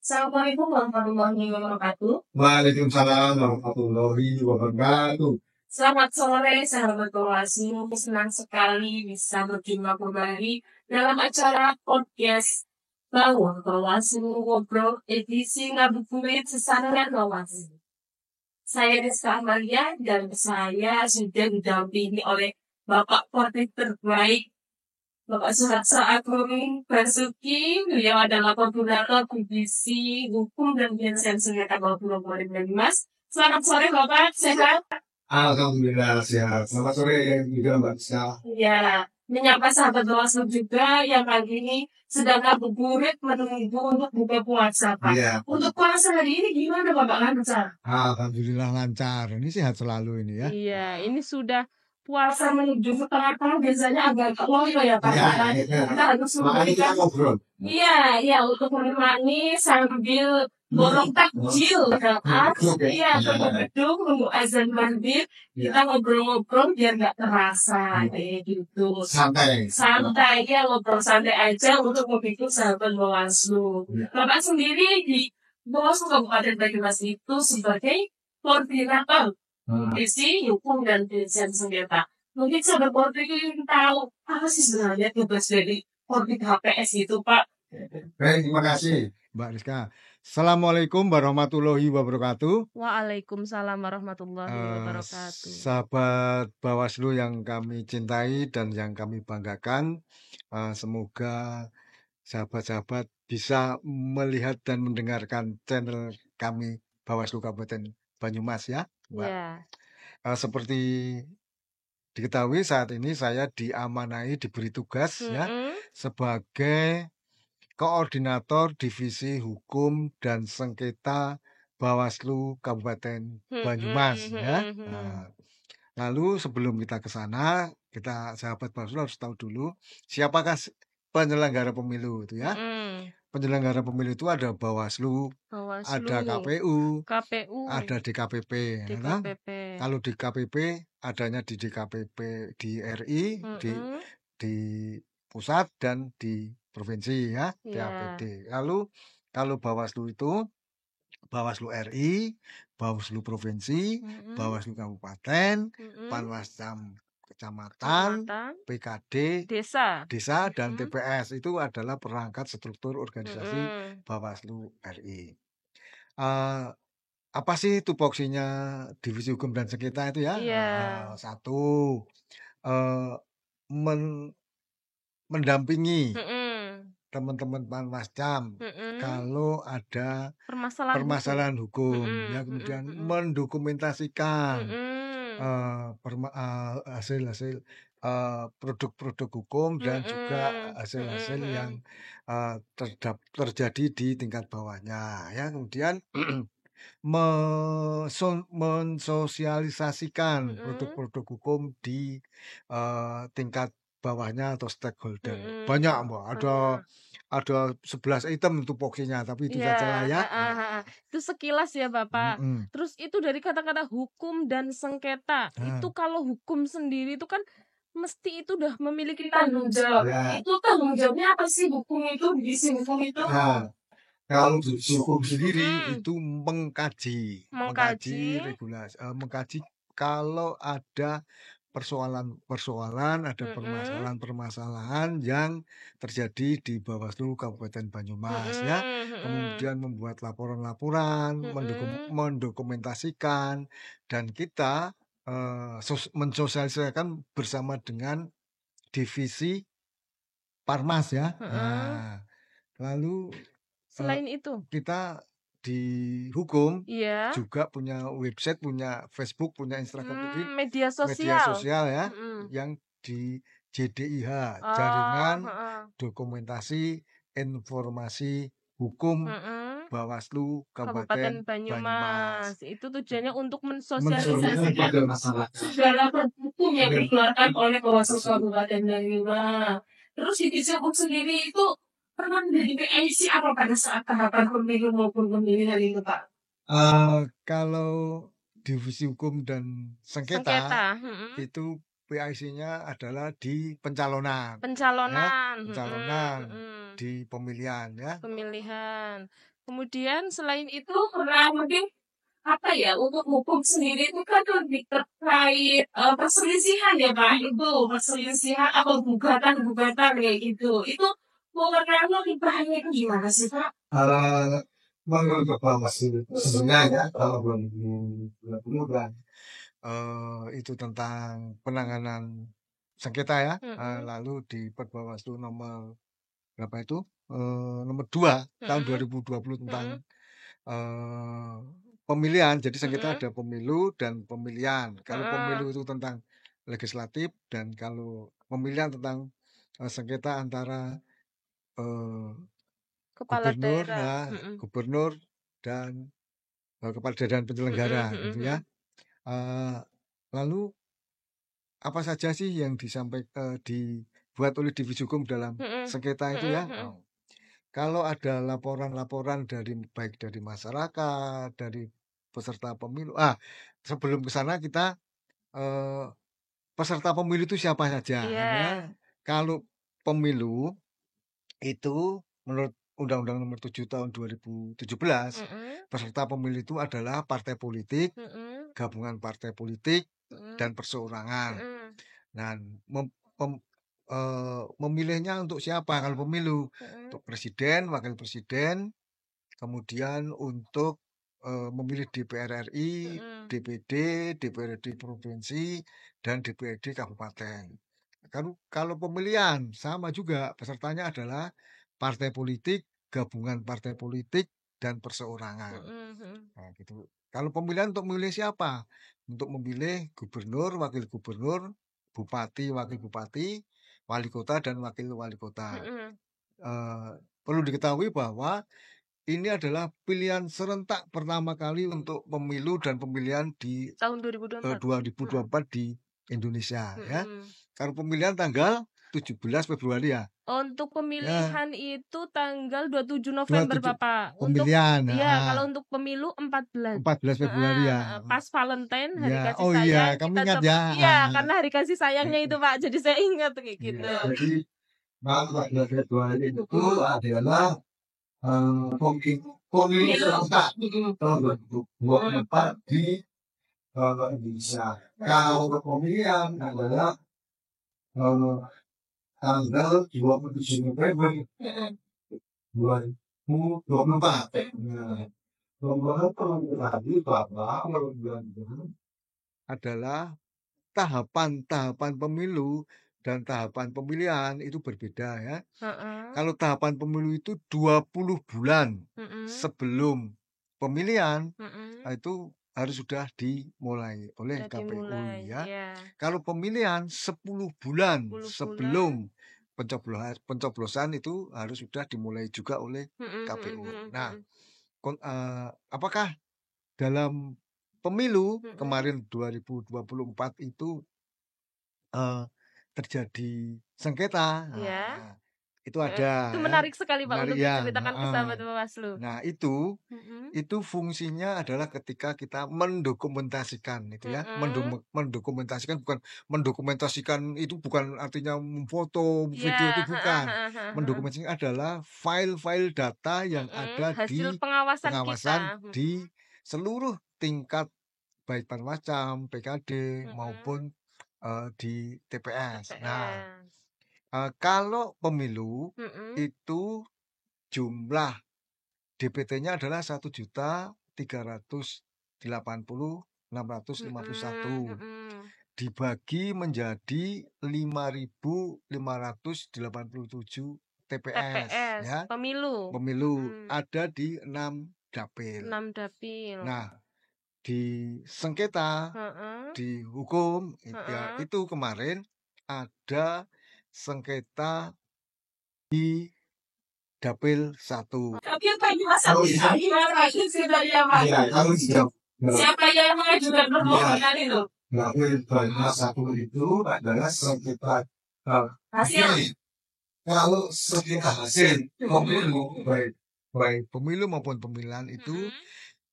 Assalamualaikum warahmatullahi wabarakatuh. Waalaikumsalam warahmatullahi wabarakatuh. Selamat sore, sahabat Bawaslu. Senang sekali bisa berjumpa kembali dalam acara podcast Bawaslu Ngobrol edisi ngabuburit sesana Bawaslu. Saya Rizka Amalia dan saya sudah didampingi oleh Bapak Portik terbaik Bapak Suharso Agung Basuki. Beliau adalah koordinator divisi hukum dan penyelesaian sengketa Bawaslu 2015. Selamat sore Bapak, sehat? Alhamdulillah sehat. Selamat sore juga Mbak Rizka. Ya, menyapa sahabat Bawaslu juga yang kali ini sedang ngabuburit menunggu untuk buka puasa Pak. Iya. Untuk puasa hari ini gimana Bapak lancar? Alhamdulillah lancar. Ini sehat selalu ini ya. Iya, ini sudah Puasa menuju setengah tahun biasanya agak loyo ya Pak. Iya, Kan? iya. Kita harus Makanya kita memberikan ngobrol. Iya, untuk menemani sambil borong takjil kan. Iya, ke gedung nunggu azan maghrib, kita ngobrol-ngobrol biar nggak terasa kayak gitu. Santai. Santai ya, ngobrol santai aja untuk memikir sahabat Bawaslu. Bapak sendiri di Bawaslu Kabupaten Banyumas itu sebagai koordinator divisi hukum dan penyelesaian sengketa. Mungkin sahabat Portik ingin tahu apa sih sebenarnya tugas dari Portik HPS itu Pak? Baik, terima kasih Mbak Rizka. Assalamualaikum warahmatullahi wabarakatuh. Waalaikumsalam warahmatullahi wabarakatuh. Sahabat Bawaslu yang kami cintai dan yang kami banggakan, semoga sahabat-sahabat bisa melihat dan mendengarkan channel kami Bawaslu Kabupaten Banyumas ya, Mbak. Ya, Seperti diketahui saat ini saya diamanai diberi tugas ya sebagai koordinator divisi hukum dan sengketa Bawaslu Kabupaten Banyumas ya. Nah, lalu sebelum kita ke sana, kita sahabat Bawaslu harus tahu dulu siapakah penyelenggara pemilu itu ya. Penyelenggara pemilu itu ada Bawaslu, ada KPU, ada DKPP. Ya, kalau DKPP adanya di DKPP di RI, di pusat dan di provinsi ya, DAPD. Lalu kalau Bawaslu itu Bawaslu RI, Bawaslu provinsi, Bawaslu kabupaten, Panwascam kecamatan, PKD, desa dan TPS itu adalah perangkat struktur organisasi Bawaslu RI. Apa sih tupoksinya divisi hukum dan sengketa itu ya? Satu, mendampingi teman-teman Panwascam kalau ada permasalahan hukum, ya kemudian mendokumentasikan hasil-hasil produk-produk hukum dan juga hasil-hasil yang terjadi di tingkat bawahnya, ya kemudian mensosialisasikan produk-produk hukum di tingkat bawahnya atau stakeholder. Banyak Mbak, ada 11 item tupoksinya, tapi itu saja lah ya. Itu sekilas ya Bapak. Terus itu dari kata-kata hukum dan sengketa. Itu kalau hukum sendiri itu kan mesti itu udah memiliki tanggung jawab. Itu tanggung jawabnya apa sih hukum itu, divisi hukum itu? Kalau hukum sendiri itu mengkaji regulasi, mengkaji kalau ada persoalan-persoalan, ada permasalahan-permasalahan yang terjadi di Bawaslu Kabupaten Banyumas ya. Kemudian membuat laporan-laporan, mendokumentasikan, dan kita mensosialisasikan bersama dengan divisi Parmas ya. Nah, lalu selain itu kita di hukum juga punya website, punya Facebook, punya Instagram, media sosial ya, yang di JDIH, Jaringan Dokumentasi Informasi Hukum Bawaslu Kabupaten Banyumas. Itu tujuannya untuk mensosialisasikan segala hukum yang dikeluarkan oleh Bawaslu Kabupaten Banyumas. Terus divisi hukum sendiri itu pernah menjadi PIC apa pada saat tahapan pemilu maupun pemilihan itu Pak? Kalau divisi hukum dan sengketa. Itu PIC-nya adalah di pencalonan. Di pemilihan ya. Kemudian selain itu Karena mungkin apa ya, untuk hukum sendiri itu kan lebih terkait perselisihan ya Pak, itu perselisihan atau gugatan-gugatan kayak gitu. Itu mengenai limbahnya itu gimana sih Pak? Menurut Bapak sebenarnya kalau belum bulan itu tentang penanganan sengketa ya, lalu di Perbawaslu nomor berapa itu nomor 2 tahun 2020 tentang pemilihan. Jadi sengketa ada pemilu dan pemilihan. Kalau pemilu itu tentang legislatif, dan kalau pemilihan tentang sengketa antara kepala gubernur, daerah. gubernur dan kepala daerah dan penyelenggara gitu ya. Lalu apa saja sih yang dibuat oleh divisi hukum dalam sengketa itu ya? Kalau ada laporan-laporan baik dari masyarakat, dari peserta pemilu. Sebelum ke sana kita peserta pemilu itu siapa saja? Ya. Kalau pemilu itu menurut Undang-Undang Nomor 7 Tahun 2017, peserta pemilu itu adalah partai politik, gabungan partai politik, dan perseorangan. Nah, memilihnya untuk siapa kalau pemilu? Untuk presiden, wakil presiden, kemudian untuk memilih DPR RI, DPD, DPRD provinsi, dan DPRD kabupaten. Kalau pemilihan sama juga, pesertanya adalah partai politik, gabungan partai politik, dan perseorangan. Nah, gitu. Kalau pemilihan untuk memilih siapa? Untuk memilih gubernur, wakil gubernur, bupati, wakil bupati, wali kota, dan wakil wali kota. Perlu diketahui bahwa ini adalah pilihan serentak pertama kali untuk pemilu dan pemilihan di tahun 2024 di Indonesia ya. Kalau pemilihan tanggal 17 Februari ya. Untuk pemilihan itu tanggal 27 November 27 Bapak. Pemilihan. Kalau untuk pemilu 14 Februari ya. Pas Valentine, hari Ya, kasih sayang. Iya, kami ingat ya. Iya, karena hari kasih sayangnya itu Pak. Jadi saya ingat kayak gitu. Jadi 14 Februari itu adalah pemilu serentak tahun 2024 di Indonesia. Kalau pemilihan adalah tanggal 27 November 2024. Adalah tahapan pemilu dan tahapan pemilihan itu berbeda ya. Kalau tahapan pemilu itu 20 bulan sebelum pemilihan, itu harus sudah dimulai oleh KPU ya. Kalau pemilihan 10 bulan sebelum pencoblosan itu harus sudah dimulai juga oleh KPU. Nah, apakah dalam pemilu kemarin 2024 itu terjadi sengketa? Itu ada. Itu menarik sekali Pak untuk ya, diceritakan ke sahabat Bawaslu. Nah, itu fungsinya adalah ketika kita mendokumentasikan itu ya. Mendokumentasikan itu bukan artinya memfoto video, itu bukan. Mendokumentasikan adalah file-file data yang ada hasil di pengawasan kita di seluruh tingkat baik Panwascam, PKD maupun di TPS. Nah, kalau pemilu itu jumlah DPT-nya adalah 1.380.651 dibagi menjadi 5.587 TPS ya. Pemilu ada di 6 dapil. Nah, di sengketa di hukum ya, itu kemarin ada sengketa di dapil 1. Tapi yang tadi gimana sebenarnya Pak? Siapa yang mengajukan permohonan itu? Dapil 1 itu adalah sengketa hasil. Kalau sengketa hasil pemilu, baik pemilu maupun pemilihan itu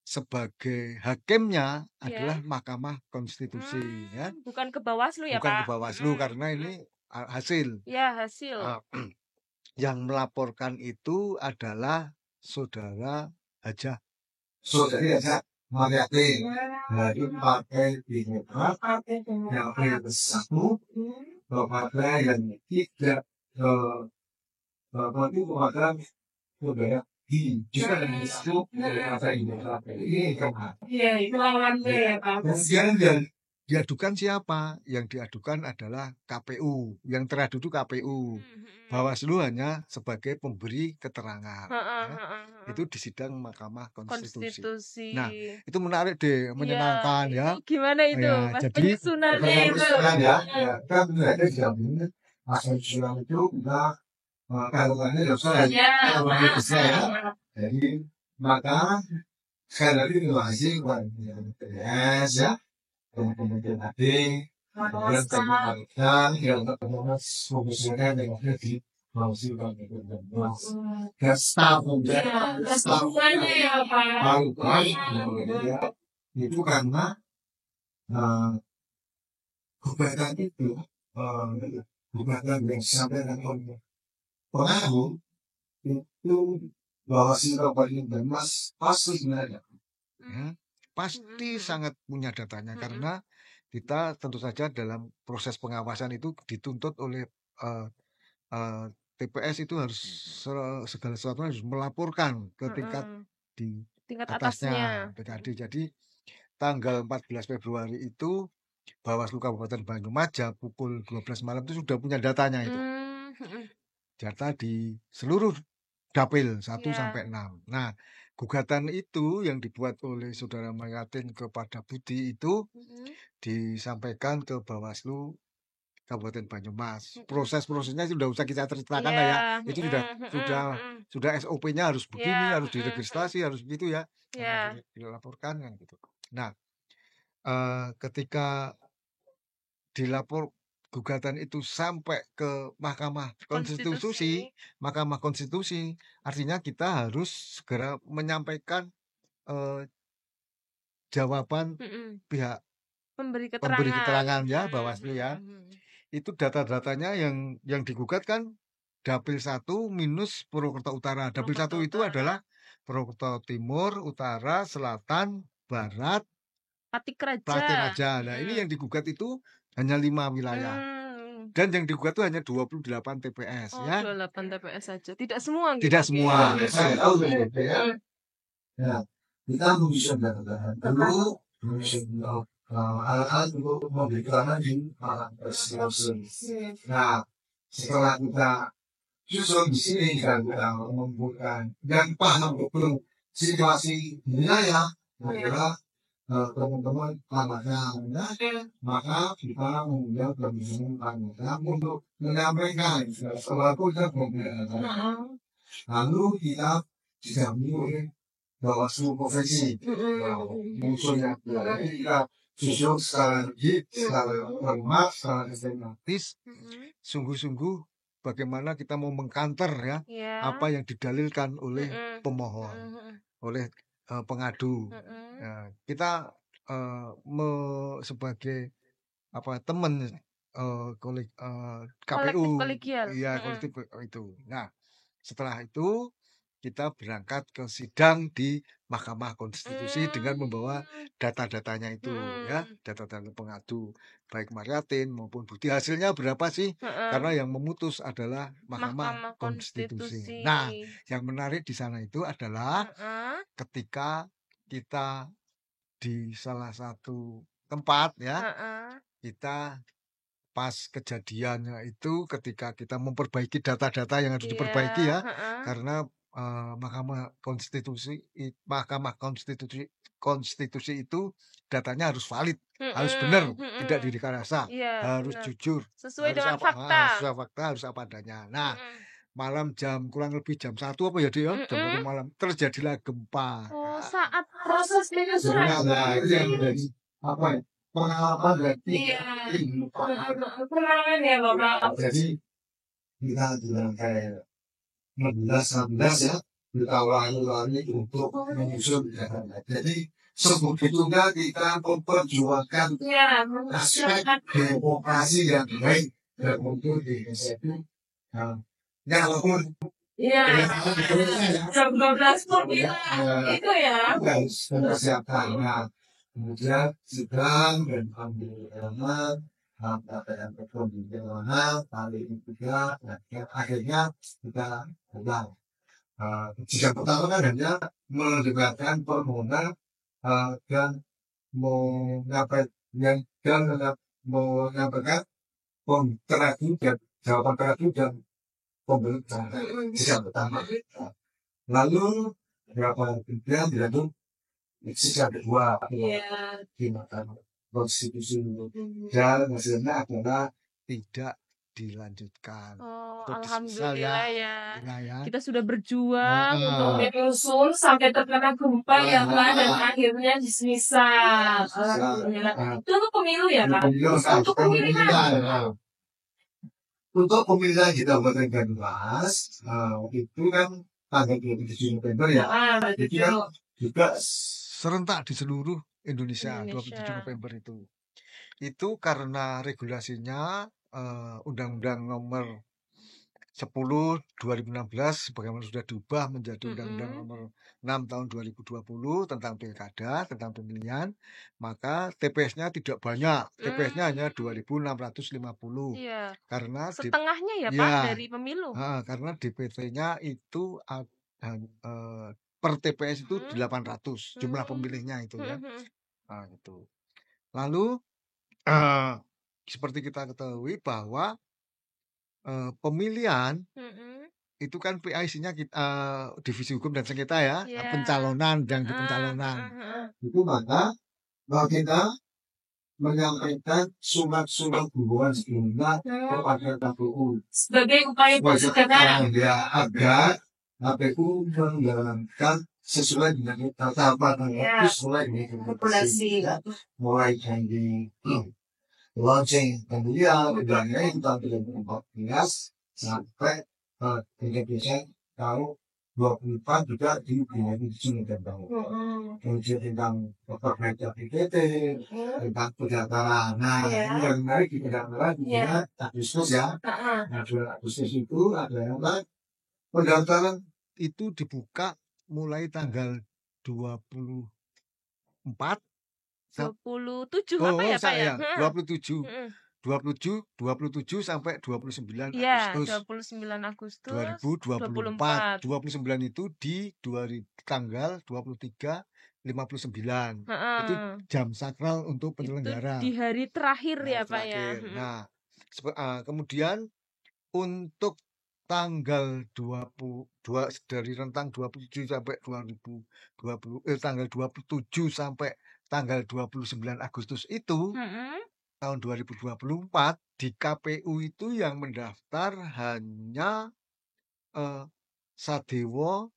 sebagai hakimnya adalah Mahkamah Konstitusi ya. Bukan ke Bawaslu ya Pak? Bukan ke Bawaslu karena ini hasil. Ya, hasil. Yang melaporkan itu adalah saudara aja. Jadi aja Mariatin. Nah, itu partai Demokrat yang bersatu kepada yang tidak itu kepada budaya juga yang itu partai Demokrat ini kan. Iya, itu lawannya ya Pak. Kemudian diadukan siapa? Yang diadukan adalah KPU. Yang teradu itu KPU. Bawaslu hanya sebagai pemberi keterangan. Itu di sidang Mahkamah Konstitusi. Nah, itu menarik deh, menyenangkan ya. Gimana itu? Ya, Pas jadi penyusunannya itu. Ya, kan ada jamin asal surat itu udah kandungannya dosa ya. Jadi maka sekali lagi terima kasih kepada PDS ya. Kemudian tadi kemudian kita yang fokusnya dengan di Mausi dan staf Ya, Pak. itu karena gugatan itu gugatan yang disampaikan oleh pengaduh itu bahwa si Kabupaten Banyumas pasti sebenarnya pasti sangat punya datanya karena kita tentu saja dalam proses pengawasan itu dituntut oleh TPS itu harus segala sesuatu harus melaporkan ke tingkat di atasnya PKD. Jadi tanggal 14 Februari itu Bawaslu Kabupaten Banyumas pukul 12 malam itu sudah punya datanya itu. Data di seluruh dapil 1 sampai 6. Nah, gugatan itu yang dibuat oleh Saudara Mariatin kepada Budi itu disampaikan ke Bawaslu Kabupaten Banyumas. Proses-prosesnya sudah usah kita ceritakan lah ya. Itu sudah SOP-nya harus begini, harus diregistrasi, harus begitu ya. Harus dilaporkan kan gitu. Nah, ketika dilapor gugatan itu sampai ke Mahkamah Konstitusi, artinya kita harus segera menyampaikan jawaban pihak pemberi keterangan ya Bawaslu ya. Itu data-datanya yang digugat kan Dapil 1 minus Purwokerto Utara. Dapil 1 itu adalah Purwokerto Timur, Utara, Selatan, Barat, Pati Raja. Nah, ini yang digugat itu hanya 5 wilayah. Dan yang digugat itu hanya 28 TPS ya. 28 TPS saja. Tidak semua gitu. Tidak semua. Saya tahu ya. Ya, kita bisa data dulu alat-alat untuk memberi keterangan di Presiden. Nah, setelah kita susun di sini kan kita mengumpulkan dan paham betul situasi wilayah adalah teman-teman anaknya, maka kita mengundang teman-teman anaknya untuk menyampaikan selaku kita pembelajaran. Lalu kita didampingi oleh Bawaslu Provinsi, musuhnya kita susun secara legit, secara hormat, secara sistematis, sungguh-sungguh bagaimana kita mau mengkanter ya apa yang didalilkan oleh pemohon, oleh pengadu. Nah, kita sebagai teman KPU, ya kolektif itu. Nah, setelah itu kita berangkat ke sidang di Mahkamah Konstitusi dengan membawa data-datanya itu ya, data-data pengadu baik Mariatin maupun Budi. Hasilnya berapa sih? Karena yang memutus adalah Mahkamah Konstitusi. Nah, yang menarik di sana itu adalah ketika kita di salah satu tempat ya, kita pas kejadiannya itu ketika kita memperbaiki data-data yang harus diperbaiki ya, karena Mahkamah Konstitusi itu datanya harus valid, harus benar, tidak direkayasa, harus jujur, sesuai harus dengan fakta. Sesuai fakta, harus apa adanya. Nah, malam kurang lebih jam 1 apa ya dia? Jam 1 malam terjadilah gempa. Saat proses penyusunan. Nah, itu yang menjadi apa ya? Pengalaman berarti pengalaman ya Bapak. Jadi kita bilang kayak 16 ya kita ulangi untuk menyusun data. Jadi sebetulnya kita memperjuangkan aspek demokrasi yang baik dan untuk di Indonesia itu. Walaupun Iya. Jam 12 pun kita itu ya. Persiapannya. Kemudian sidang dan ambil elemen, yang betul di mana, kali ini juga, akhirnya kita pulang. Sidang pertama kan hanya mendengarkan permohonan dan menyampaikan terakhir dan jawaban terakhir dan pemberitaan sidang pertama. Lalu beberapa kemudian dilanjut sidang kedua di Mahkamah Konstitusi dan hasilnya adalah tidak dilanjutkan. Alhamdulillah ya. Ya. Kita sudah berjuang untuk menyusul sampai terkena gempa ya Pak, dan akhirnya dismisal. Alhamdulillah. Itu untuk pemilu ya Pak? Untuk pemilihan. Untuk pemilihan di Kabupaten Banyumas itu kan tanggal 27 November ya. Jadi kan juga serentak di seluruh Indonesia. 27 November itu. Itu karena regulasinya Undang-Undang Nomor 10 2016 bagaimana sudah diubah menjadi Undang-Undang Nomor 6 tahun 2020 tentang pilkada, tentang pemilihan, maka TPS-nya tidak banyak. TPS-nya hanya 2.650. Iya. Karena setengahnya ya Pak dari pemilu. Karena DPT-nya itu per TPS itu 800 jumlah pemilihnya itu ya. Nah, itu. Lalu seperti kita ketahui bahwa pemilihan itu kan PIC-nya divisi hukum dan sengketa ya, pencalonan dan pencalonan. Itu maka bahwa kita menyampaikan surat-surat hubungan sebelumnya kepada KPU sebagai upaya pencegahan agar KPU menjalankan sesuai dengan tahapan sesuai dengan populasi, mulai dari launching pemilihan dari tahun 2014 sampai Indonesia tahun 24 juga di 27 November. Kemudian tentang perbaikan PPT, tentang pendaftaran. Nah, ini yang menarik di pendaftaran di Agustus ya. Nah, 2 Agustus itu adalah pendaftaran itu dibuka mulai tanggal 27 apa ya Pak ya? 27 sampai 29 ya, Agustus. 29 Agustus 2024. 29 itu di tanggal 23 59. Itu jam sakral untuk penyelenggara. Itu di hari terakhir ya Pak ya. Nah, kemudian untuk tanggal 22 dari rentang 27 sampai 2020 tanggal 27 sampai tanggal 29 Agustus itu tahun 2024 di KPU itu yang mendaftar hanya Sadewo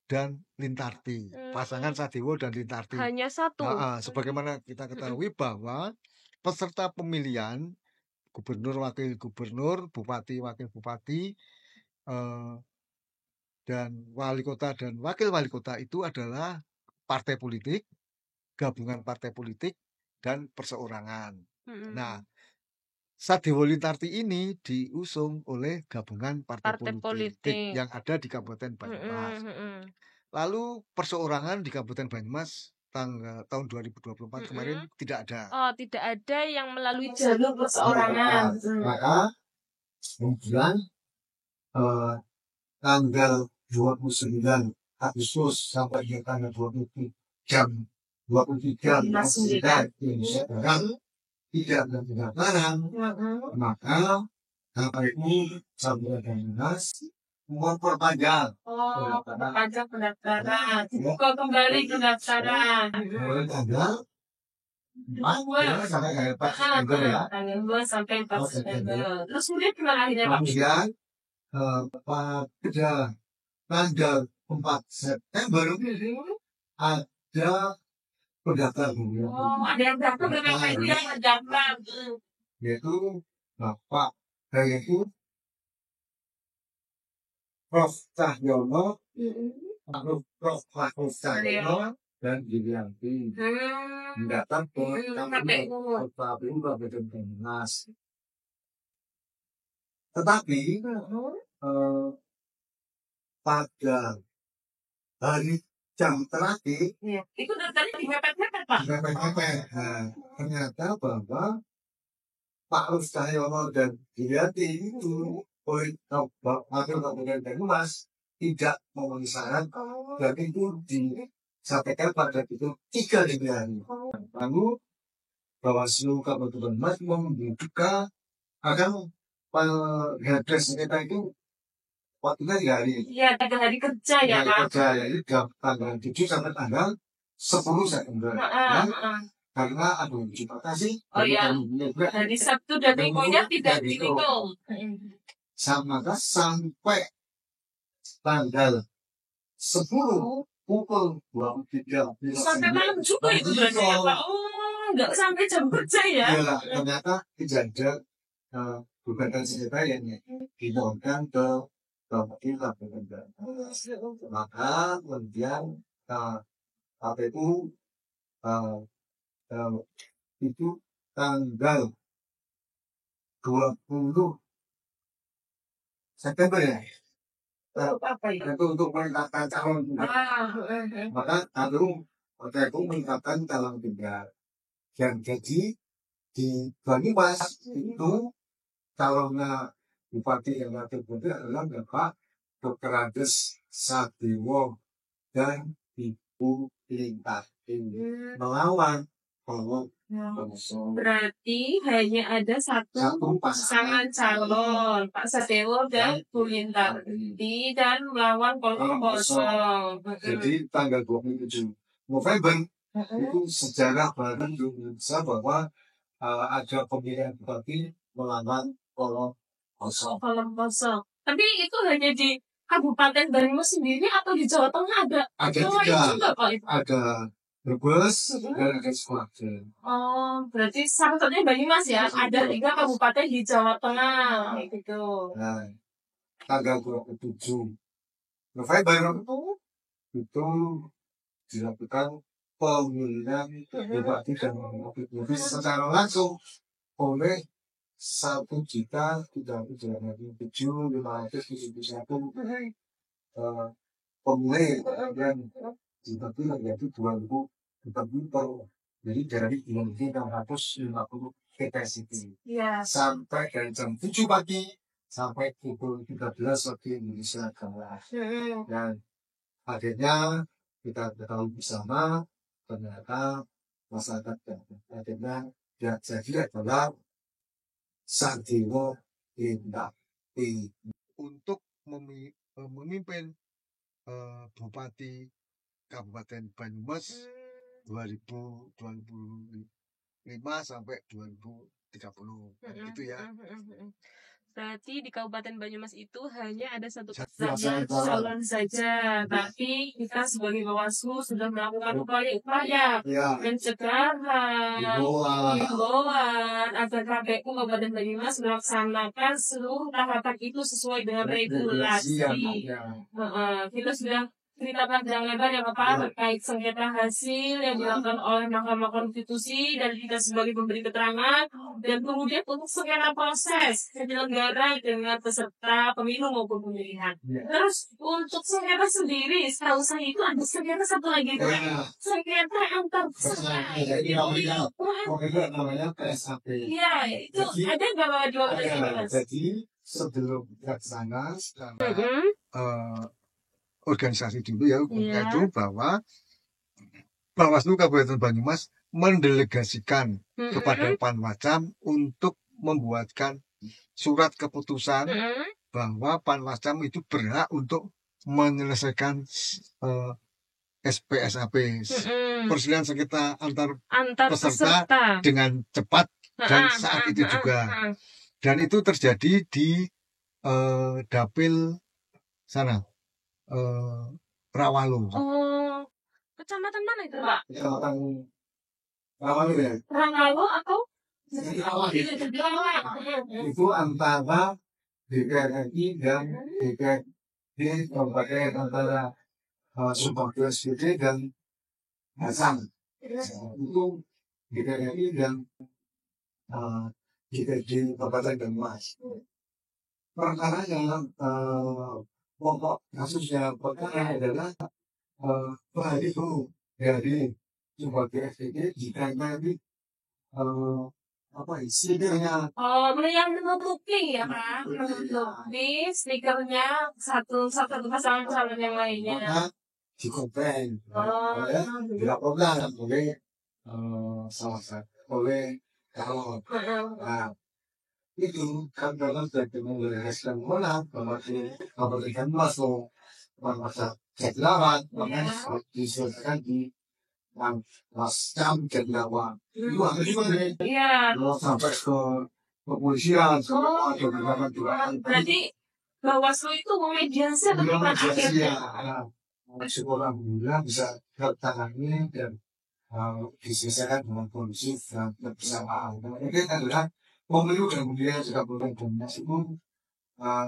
dan Lintarti, pasangan Sadewo dan Lintarti. Hanya satu. Sebagaimana kita ketahui bahwa peserta pemilihan gubernur, wakil gubernur, bupati, wakil bupati, dan wali kota dan wakil wali kota itu adalah partai politik, gabungan partai politik, dan perseorangan. Nah, Sadewo Lintarti ini diusung oleh gabungan partai politik yang ada di Kabupaten Banyumas. Lalu perseorangan di Kabupaten Banyumas tahun 2024 kemarin tidak ada. Oh, tidak ada yang melalui jalur perseorangan. Maka kemudian tanggal 29 Agustus sampai tanggal 23 jam 23 Indonesia Barat tidak ada pendaftaran, maka KPU Kabupaten Banyumas memperpanjang pendaftaran, buka kembali pendaftaran mulai tanggal 4 sampai 4 September ya. Tanggal 2 sampai 4 September. Terus kemudian gimana akhirnya Pak? Kemudian pada tanggal 4 September ada pendaftaran. Ada yang daftar, berapa itu yang mendaftar? Yaitu Bapak yaitu Prof. Cahyono, Prof. Cahyono dan Julianti mendatang ke KPU Kabupaten Banyumas. Tetapi pada hari jam terakhir itu daftarnya di mepet-mepet, Pak. mepet-mepet. Nah, ternyata bahwa Pak Rus Cahyono dan Diliati itu oleh Wakil Kabupaten Banyumas tidak memenuhi syarat dan itu disampaikan pada itu 3 dini hari. Lalu Bawaslu Kabupaten Banyumas membuka akan headrest kita itu waktunya 3 hari. Iya, 3 hari kerja ya, Hari Pak. kerja, jadi tanggal 7 sampai tanggal 10 September. Karena ada uji batasi. Oh iya. Hari Sabtu dan Minggunya tidak dihitung. Maka sampai tanggal 10 pukul 23. Sampai malam juga itu berarti ya, Pak. Oh, nggak sampai jam kerja ya. Iya, ternyata tidak ada gugatan sengketa yang dimohonkan ke Wakil Kabupaten. Maka kemudian KPU itu tanggal 20 September ya. Apa ya? Itu untuk menetapkan calon tunggal. Maka KPU menetapkan calon tunggal. Yang jadi di Banyumas itu calonnya Bupati yang wakil bupati adalah Bapak Dr. Andes Sadewo dan Ibu Lintati melawan Prabowo. Berarti hanya ada satu pasangan calon, Pak Sadewo dan Bu Lintati, dan melawan kosong. Jadi tanggal 27 November itu sejarah baru di Indonesia bahwa ada pemilihan bupati melawan kolom kosong. Tapi itu hanya di Kabupaten Banyumas sendiri atau di Jawa Tengah ada? Ada juga, Pak. Ada Brebes dan ada Sukabumi. Oh, berarti salah satunya Banyumas ya? Ada 3 kabupaten di Jawa Tengah, gitu. Nah, tanggal 27 November itu dilakukan pemilihan bupati dan wakil bupati secara langsung oleh 1.377.571 pemilih yang dibagi menjadi 2.000 per. Jadi dari 2.650 TPS itu. Sampai dari jam 7 pagi sampai pukul 13 waktu Indonesia Tengah. Dan akhirnya kita ketahui bersama ternyata masyarakat dan akhirnya jadi adalah Sadewo Lintati untuk memimpin Bupati Kabupaten Banyumas 2025 sampai 2030 gitu ya. Berarti di Kabupaten Banyumas itu hanya ada satu calon saja, tapi kita sebagai Bawaslu sudah melakukan upaya pencegahan, himbauan agar KPU Kabupaten Banyumas melaksanakan seluruh tahapan itu sesuai dengan regulasi. Kita sudah cerita panjang lebar ya Bapak terkait sengketa hasil yang dilakukan oleh Mahkamah Konstitusi dan kita sebagai pemberi keterangan, dan kemudian untuk sengketa proses penyelenggara dengan peserta pemilu maupun pemilihan. Terus untuk sengketa sendiri, setahu saya itu ada sengketa satu lagi itu sengketa antar peserta. Namanya PSAP. Iya, itu ada nggak Bapak di Jadi sebelum sana organisasi dulu ya, itu bahwa Bawaslu Kabupaten Banyumas mendelegasikan kepada Panwascam untuk membuatkan surat keputusan bahwa Panwascam itu berhak untuk menyelesaikan SPSAP, perselihan sengketa antar peserta dengan cepat dan saat itu juga. Dan itu terjadi di Dapil sana. Rawalo. Oh, kecamatan mana itu, Pak? Kecamatan Rawalo ya. Rawalo atau itu antara DPR RI dan DPRD Kabupaten antara Sumatera SPD dan Hasan. Itu DPR RI dan DPRD Kabupaten Banyumas. Perkara yang pokok kasusnya perkara adalah baliho dari sebagai FTG jika nanti stikernya yang menutupi ya Pak, menutupi stikernya satu pasangan calon yang lainnya. maka dikomplain oleh dilaporkan oleh salah satu oleh calon. Nah, itu kan dalam segmen menjelaskan menang memberikan masuk masa kehilangan makanya diselesaikan di jam kedelapan itu gimana Iya. sampai ke kepolisian semua juga berarti Bawaslu itu memediasi atau gimana akhirnya? Sekolah alhamdulillah bisa tertangani dan diselesaikan dengan kondusif dan bersamaan. Ini adalah pemilu dan kemudian juga komunikasi pun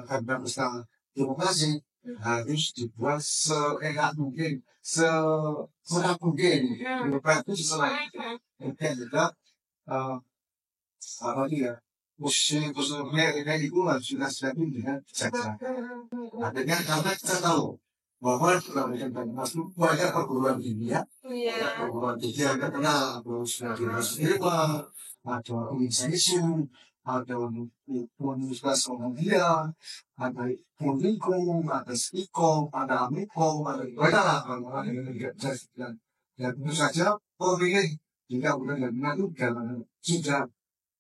karena pesta demokrasi harus dibuat seenak mungkin, semudah mungkin. Demokrasi selain itu juga khususnya itu sudah siapin dengan bijaksana. Artinya karena kita tahu bahwa masuk banyak perguruan tinggi ya, perguruan tinggi yang terkenal, terus ada institusi, ada universitas Muhammadiyah, ada Unikom, ada Stikom, ada Amikom, ada banyak lah, dan tentu saja pemilih jika bukan itu dalam sudah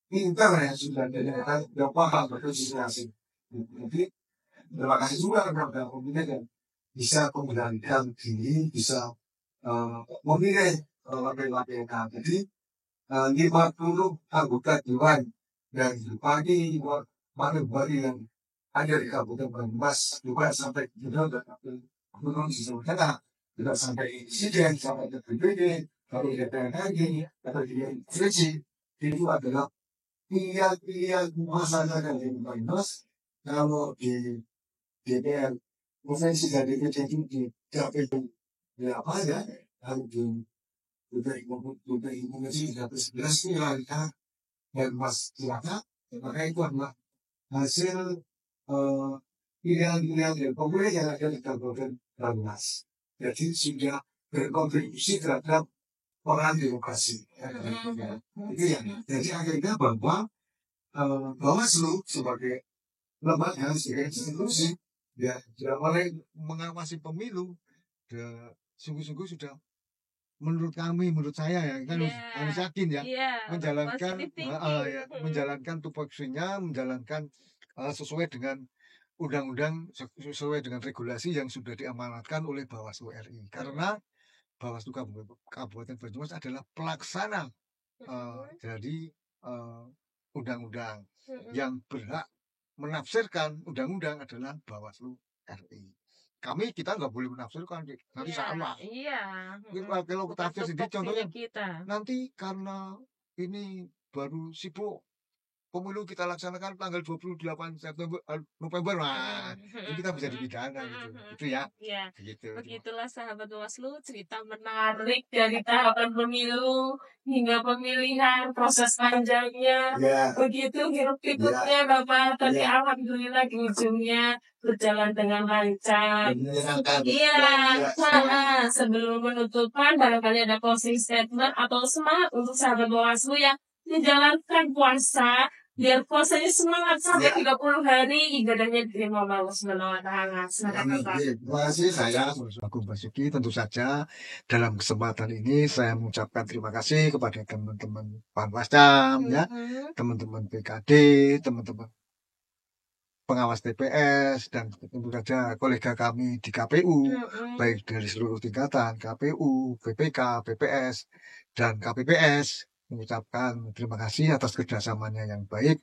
pintar ya sudah tidak paham berkonsentrasi. Jadi terima kasih juga kepada pemilih yang bisa mengendalikan diri, bisa memilih wakil-wakil. Jadi 50 anggota dewan dari Bupati, Bupati yang ada di Kabupaten Banyumas juga sampai gubernur dan gubernur di Jawa Tengah, juga sampai presiden, sampai ke DPD, kalau DPR lagi, atau di institusi, itu adalah pilihan masyarakat di Banyumas. Kalau di DPR provinsi dan DPD itu di KPU apa ya, harus di Indonesia dapat 11 miliar dan mas silakan, maka itu adalah hasil pilihan-pilihan yang pemilih yang ada di Kabupaten Banyumas. Jadi sudah berkontribusi terhadap peran demokrasi. Itu ya. Jadi akhirnya bahwa Bawaslu sebagai lembaga, sebagai institusi, ya sudah mulai mengawasi pemilu. Sungguh-sungguh sudah menurut kami, menurut saya ya kan harus yakin ya, menjalankan tupoksinya, menjalankan sesuai dengan undang-undang, sesuai dengan regulasi yang sudah diamanatkan oleh Bawaslu RI. Karena Bawaslu Kabupaten Banyumas adalah pelaksana dari undang-undang, yang berhak menafsirkan undang-undang adalah Bawaslu RI. Kita nggak boleh menafsirkan, nanti salah. Kalau kita tafsir sendiri, contohnya nanti karena ini baru sibuk pemilu kita laksanakan tanggal 28 November, nah ini kita bisa dipidana gitu ya. Gitu. Begitulah sahabat Bawaslu, cerita menarik dari tahapan pemilu hingga pemilihan, proses panjangnya, begitu hiruk pikuknya Bapak. Tadi alhamdulillah di ujungnya berjalan dengan lancar. Sebelum penutupan barangkali ada closing statement atau semangat untuk sahabat Bawaslu yang menjalankan puasa, biar puasanya semangat sampai 30 hari ibadahnya diterima Allah Subhanahu wa taala. Terima kasih. Saya Agung Basuki, tentu saja dalam kesempatan ini saya mengucapkan terima kasih kepada teman-teman Panwascam, ya, teman-teman PKD, teman-teman pengawas TPS, dan tentu saja kolega kami di KPU, baik dari seluruh tingkatan KPU, PPK, PPS, dan KPPS. Mengucapkan terima kasih atas kerjasamanya yang baik,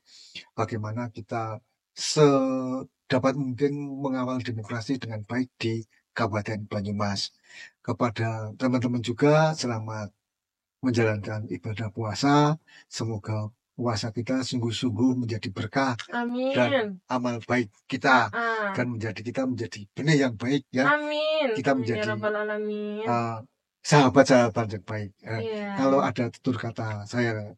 bagaimana kita sedapat mungkin mengawal demokrasi dengan baik di Kabupaten Banyumas. Kepada teman-teman juga selamat menjalankan ibadah puasa, semoga puasa kita sungguh-sungguh menjadi berkah. Amin. Dan amal baik kita dan kita menjadi benih yang baik ya. Amin. Kita menjadi sahabat-sahabat yang baik. Kalau ada tutur kata saya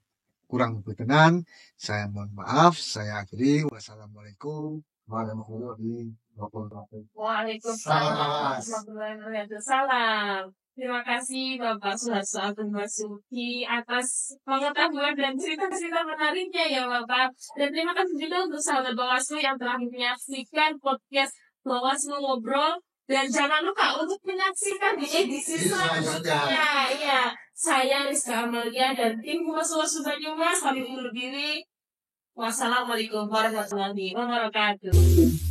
kurang berkenan, saya mohon maaf. Saya akhiri. Wassalamualaikum warahmatullahi wabarakatuh. Waalaikumsalam warahmatullahi wabarakatuh. Salam. Terima kasih Bapak Suharso Agung Basuki atas pengetahuan dan cerita-cerita menariknya ya Bapak. Dan terima kasih juga untuk sahabat Bawaslu yang telah menyaksikan podcast Bawaslu Ngobrol. Dan jangan lupa untuk menyaksikan di edisi selanjutnya. Ya, saya Rizka Amalia dan tim Bawaslu Banyumas kami undur diri. Wassalamualaikum warahmatullahi wabarakatuh.